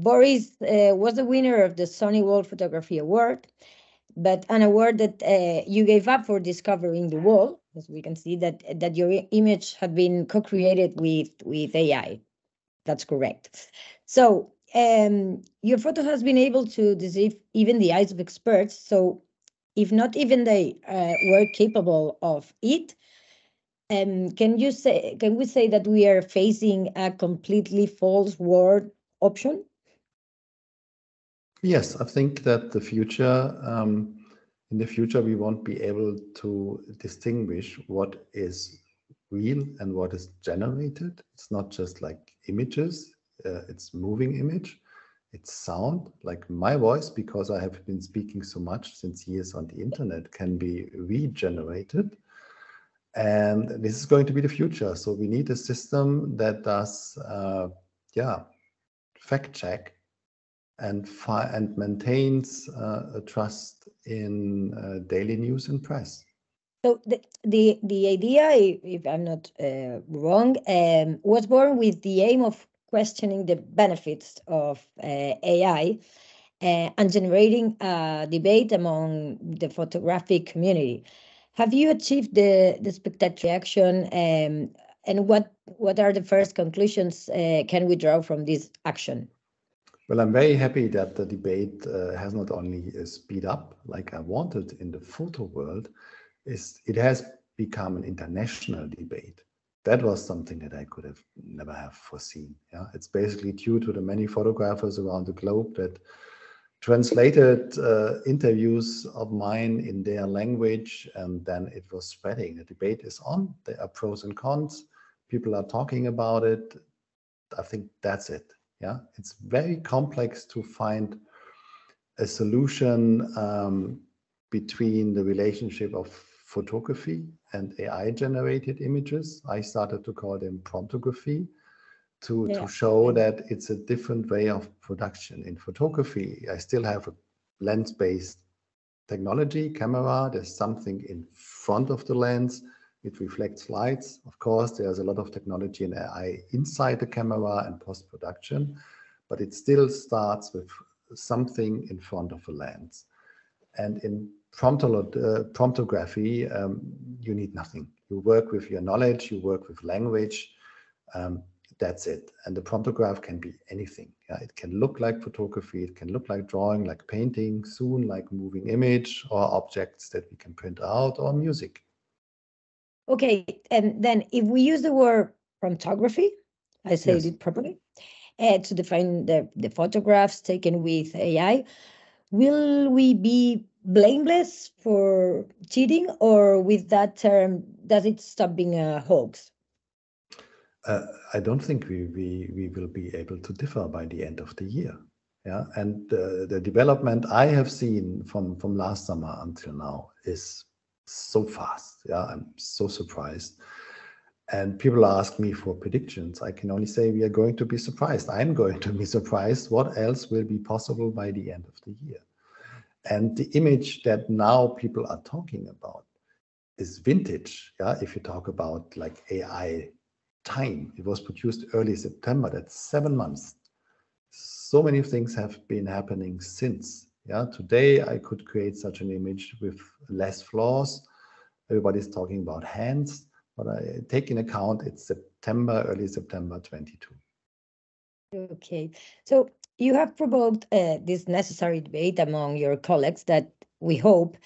Boris was the winner of the Sony World Photography Award, but an award that you gave up for discovering the wall, as we can see that your image had been co-created with AI. That's correct. So your photo has been able to deceive even the eyes of experts. So if not even they were capable of it, can we say that we are facing a completely false world option? Yes, I think that in the future, we won't be able to distinguish what is real and what is generated. It's not just like images, it's moving image, it's sound, like my voice, because I have been speaking so much since years on the internet, can be regenerated. And this is going to be the future. So we need a system that does, fact check and maintains a trust in daily news and press. So the idea, if I'm not wrong, was born with the aim of questioning the benefits of AI and generating a debate among the photographic community. Have you achieved the expected reaction, and what are the first conclusions can we draw from this action? Well, I'm very happy that the debate has not only speed up like I wanted in the photo world, it has become an international debate. That was something that I could have never have foreseen. Yeah, it's basically due to the many photographers around the globe that translated interviews of mine in their language, and then it was spreading. The debate is on. There are pros and cons. People are talking about it. I think that's it. Yeah, it's very complex to find a solution between the relationship of photography and AI-generated images. I started to call them promptography to show that it's a different way of production. In photography, I still have a lens-based technology, camera. There's something in front of the lens. It reflects lights. Of course, there's a lot of technology and AI inside the camera and post-production, but it still starts with something in front of a lens. And in promptography, you need nothing. You work with your knowledge, you work with language, that's it. And the promptograph can be anything. Yeah? It can look like photography, it can look like drawing, like painting, soon like moving image, or objects that we can print out, or music. Okay, and then if we use the word promptography, I said it properly, to define the photographs taken with AI, will we be blameless for cheating, or with that term, does it stop being a hoax? I don't think we will be able to differ by the end of the year. Yeah, and the development I have seen from last summer until now is so fast. Yeah, I'm so surprised. And people ask me for predictions. I can only say we are going to be surprised. I'm going to be surprised. What else will be possible by the end of the year? And the image that now people are talking about is vintage. Yeah, if you talk about like AI time, it was produced early September. That's 7 months. So many things have been happening since. Yeah, today I could create such an image with less flaws. Everybody's talking about hands, but I take in account it's September, early September 22. Okay, so you have provoked this necessary debate among your colleagues that we hope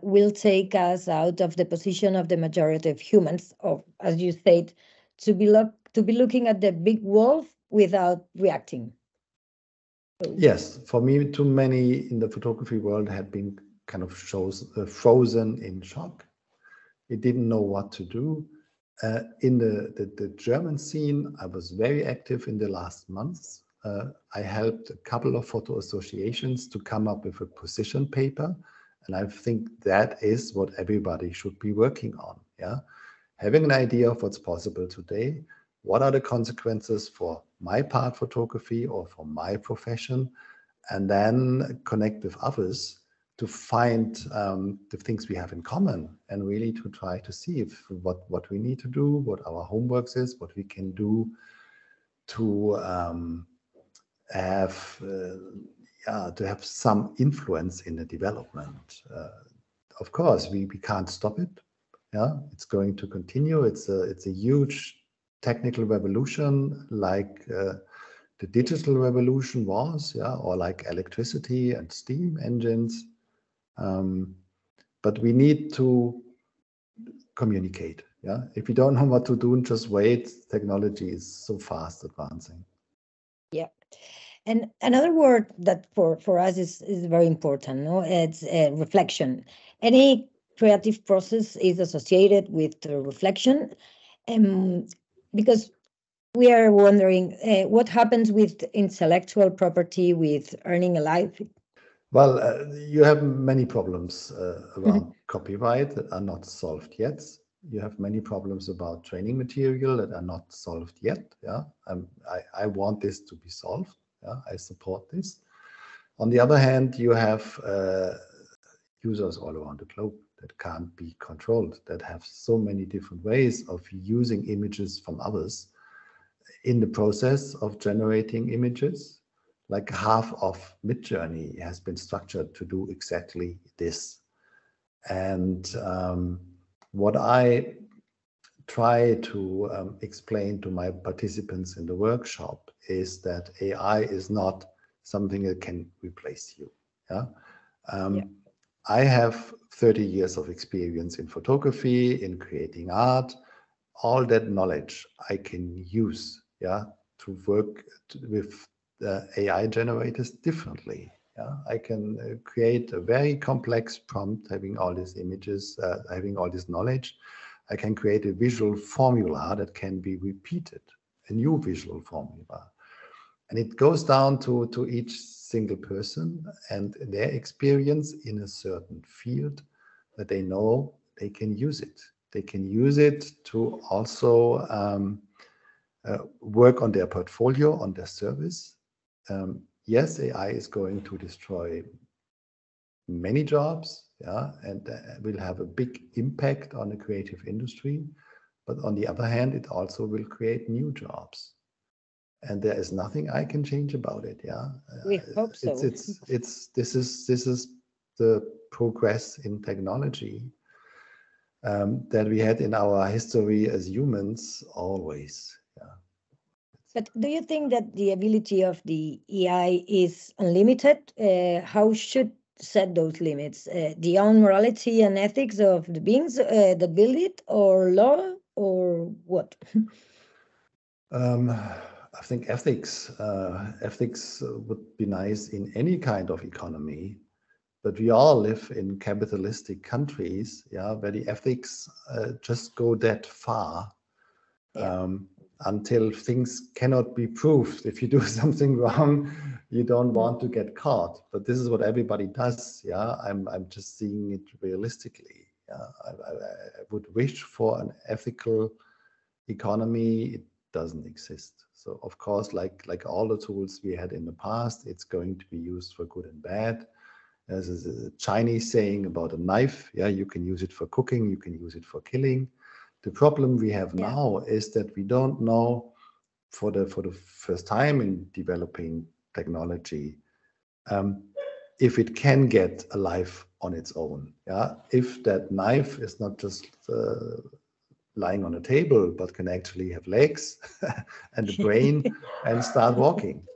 will take us out of the position of the majority of humans, of, as you said, to be looking at the big wolf without reacting. Yes, for me, too many in the photography world had been kind of frozen in shock. It didn't know what to do. In the German scene, I was very active in the last months. I helped a couple of photo associations to come up with a position paper. And I think that is what everybody should be working on. Yeah, having an idea of what's possible today. What are the consequences for my part photography or for my profession? And then connect with others to find the things we have in common, and really to try to see if what we need to do, what our homework is, what we can do to have to have some influence in the development. Of course, we can't stop it. Yeah, it's going to continue. It's a huge technical revolution, like the digital revolution was, yeah, or like electricity and steam engines. But we need to communicate. Yeah, if you don't know what to do, just wait. Technology is so fast advancing. Yeah. And another word that for us is very important, no? It's reflection. Any creative process is associated with reflection, because we are wondering what happens with intellectual property, with earning a life. Well, you have many problems around copyright that are not solved yet. You have many problems about training material that are not solved yet. Yeah, I want this to be solved. Yeah, I support this. On the other hand, you have users all around the globe that can't be controlled, that have so many different ways of using images from others in the process of generating images. Like half of Midjourney has been structured to do exactly this. And what I try to explain to my participants in the workshop is that AI is not something that can replace you. Yeah. I have 30 years of experience in photography, in creating art. All that knowledge I can use, yeah, to work with AI generators differently. Yeah, I can create a very complex prompt, having all these images, having all this knowledge. I can create a visual formula that can be repeated, a new visual formula. And it goes down to each single person and their experience in a certain field that they know they can use it. They can use it to also work on their portfolio, on their service. Yes, AI is going to destroy many jobs, yeah, and will have a big impact on the creative industry. But on the other hand, it also will create new jobs. And there is nothing I can change about it. Yeah, We hope so. This is the progress in technology that we had in our history as humans always. Yeah. But do you think that the ability of the AI is unlimited? How should set those limits? The own morality and ethics of the beings that build it, or law, or what? I think ethics would be nice in any kind of economy, but we all live in capitalistic countries, yeah, where the ethics just go that far. Yeah. Until things cannot be proved. If you do something wrong, you don't want to get caught. But this is what everybody does. Yeah, I'm just seeing it realistically. Yeah, I would wish for an ethical economy. It doesn't exist. So of course, like all the tools we had in the past, it's going to be used for good and bad. There's a Chinese saying about a knife. Yeah, you can use it for cooking, you can use it for killing. The problem we have now is that we don't know, for the first time in developing technology, if it can get a life on its own. Yeah, if that knife is not just lying on a table, but can actually have legs and a brain and start walking.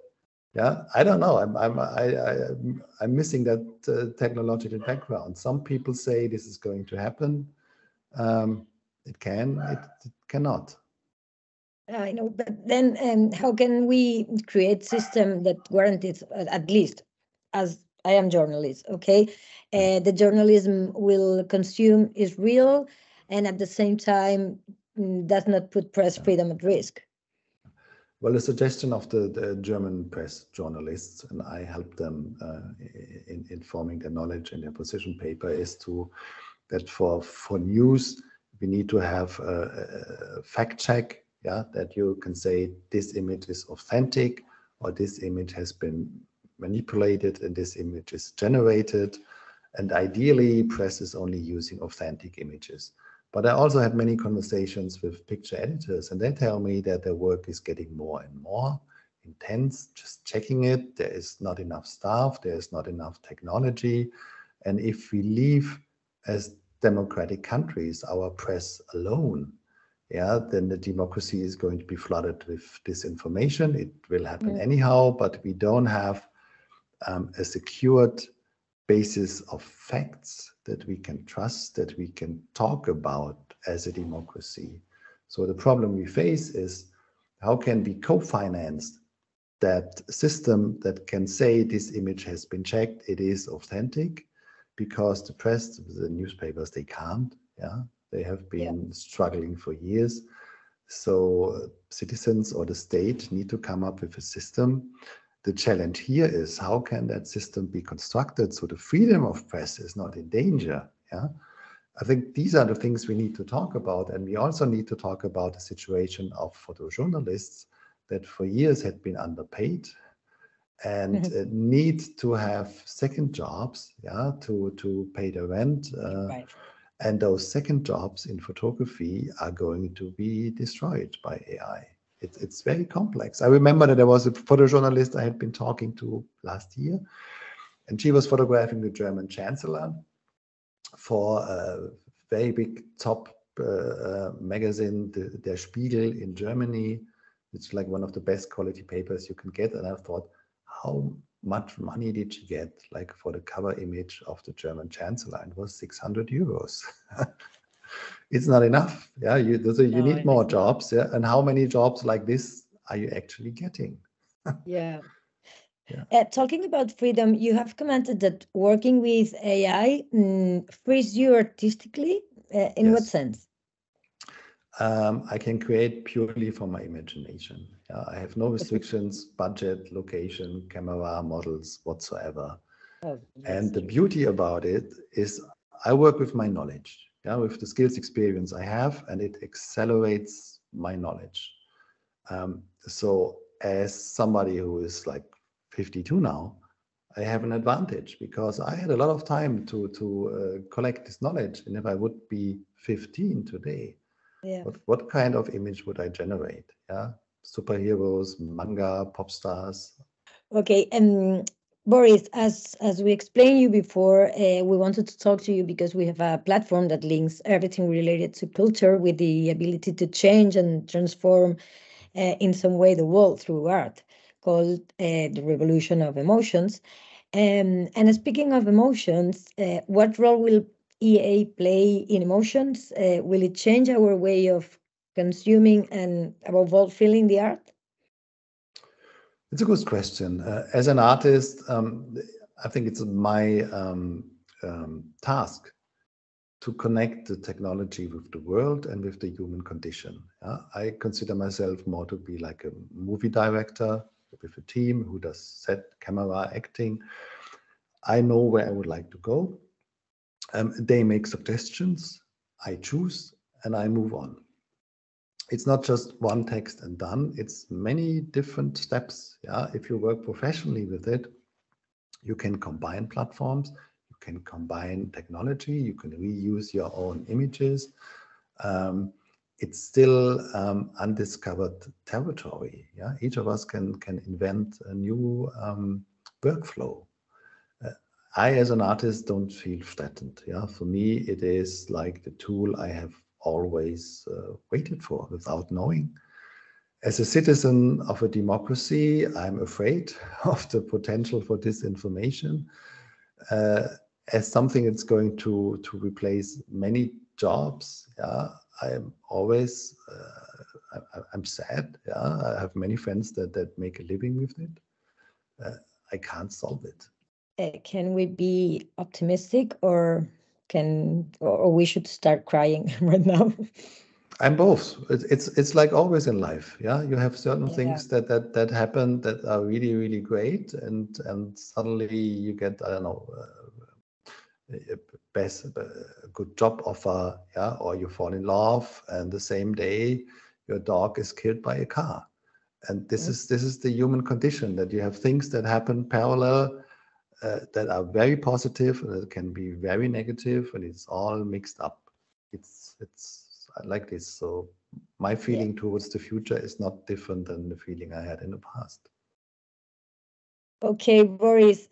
Yeah, I don't know. I'm missing that technological background. Some people say this is going to happen. It can, it cannot. I know, but then how can we create system that guarantees, at least, as I am journalist, okay, the journalism will consume is real, and at the same time does not put press freedom at risk? Well, a suggestion of the German press journalists, and I help them in informing their knowledge in their position paper, is that for news, we need to have a fact check, yeah, that you can say this image is authentic, or this image has been manipulated and this image is generated. And ideally, press is only using authentic images. But I also had many conversations with picture editors, and they tell me that their work is getting more and more intense, just checking it. There is not enough staff, there is not enough technology. And if we leave as democratic countries our press alone, yeah, then the democracy is going to be flooded with disinformation. It will happen anyhow, but we don't have a secured basis of facts that we can trust, that we can talk about as a democracy. So the problem we face is, how can we co-finance that system that can say this image has been checked, it is authentic, because the press, the newspapers, they can't. Yeah, they have been struggling for years. So citizens or the state need to come up with a system. The challenge here is, how can that system be constructed so the freedom of press is not in danger? Yeah, I think these are the things we need to talk about. And we also need to talk about the situation of photojournalists that for years had been underpaid and need to have second jobs, yeah, to pay the rent. Right. And those second jobs in photography are going to be destroyed by AI. It's very complex. I remember that there was a photojournalist I had been talking to last year, and she was photographing the German chancellor for a very big top magazine, Der Spiegel in Germany. It's like one of the best quality papers you can get. And I thought, how much money did she get, like for the cover image of the German chancellor? It was 600 euros. It's not enough. Yeah, you need more jobs. Yeah, and how many jobs like this are you actually getting? Yeah. Talking about freedom, you have commented that working with AI frees you artistically. In what sense? I can create purely from my imagination. I have no restrictions, budget, location, camera, models, whatsoever. And the beauty about it is I work with my knowledge, with the skills experience I have, and it accelerates my knowledge. So as somebody who is like 52 now, I have an advantage because I had a lot of time to collect this knowledge. And if I would be 15 today, what kind of image would I generate? Yeah, superheroes, manga, pop stars. Okay, Boris, as we explained you before, we wanted to talk to you because we have a platform that links everything related to culture with the ability to change and transform in some way the world through art, called the Revolution of Emotions. And speaking of emotions, what role will EA play in emotions? Will it change our way of consuming and above all feeling the art? It's a good question. As an artist, I think it's my task to connect the technology with the world and with the human condition. I consider myself more to be like a movie director with a team who does set, camera, acting. I know where I would like to go. They make suggestions, I choose, and I move on. It's not just one text and done. It's many different steps. Yeah, if you work professionally with it, you can combine platforms, you can combine technology, you can reuse your own images. It's still undiscovered territory. Yeah, each of us can invent a new workflow. I, as an artist, don't feel threatened. Yeah, for me, it is like the tool I have always waited for without knowing. As a citizen of a democracy, I'm afraid of the potential for disinformation as something that's going to replace many jobs. Yeah, I'm always I'm sad. Yeah, I have many friends that make a living with it. I can't solve it. Can we be optimistic, or we should start crying right now? I'm both. It's like always in life. Yeah, you have certain things that happen that are really, really great, and suddenly you get, I don't know, a good job offer, yeah, or you fall in love, and the same day your dog is killed by a car. And this is the human condition, that you have things that happen parallel that are very positive and that can be very negative, and it's all mixed up. It's like this. So my feeling towards the future is not different than the feeling I had in the past. Okay, Boris,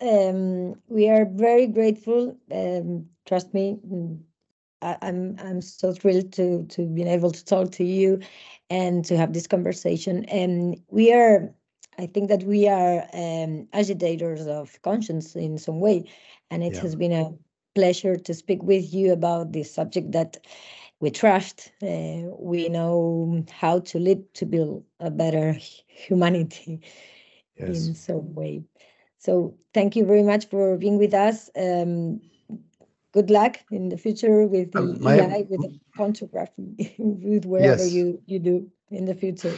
we are very grateful. Trust me, I'm so thrilled to be able to talk to you and to have this conversation. And I think that we are agitators of conscience in some way, and it Yeah. has been a pleasure to speak with you about this subject that we trust. We know how to live to build a better humanity Yes. in some way. So thank you very much for being with us. Good luck in the future with the My AI, with the photography, with wherever yes. you do in the future.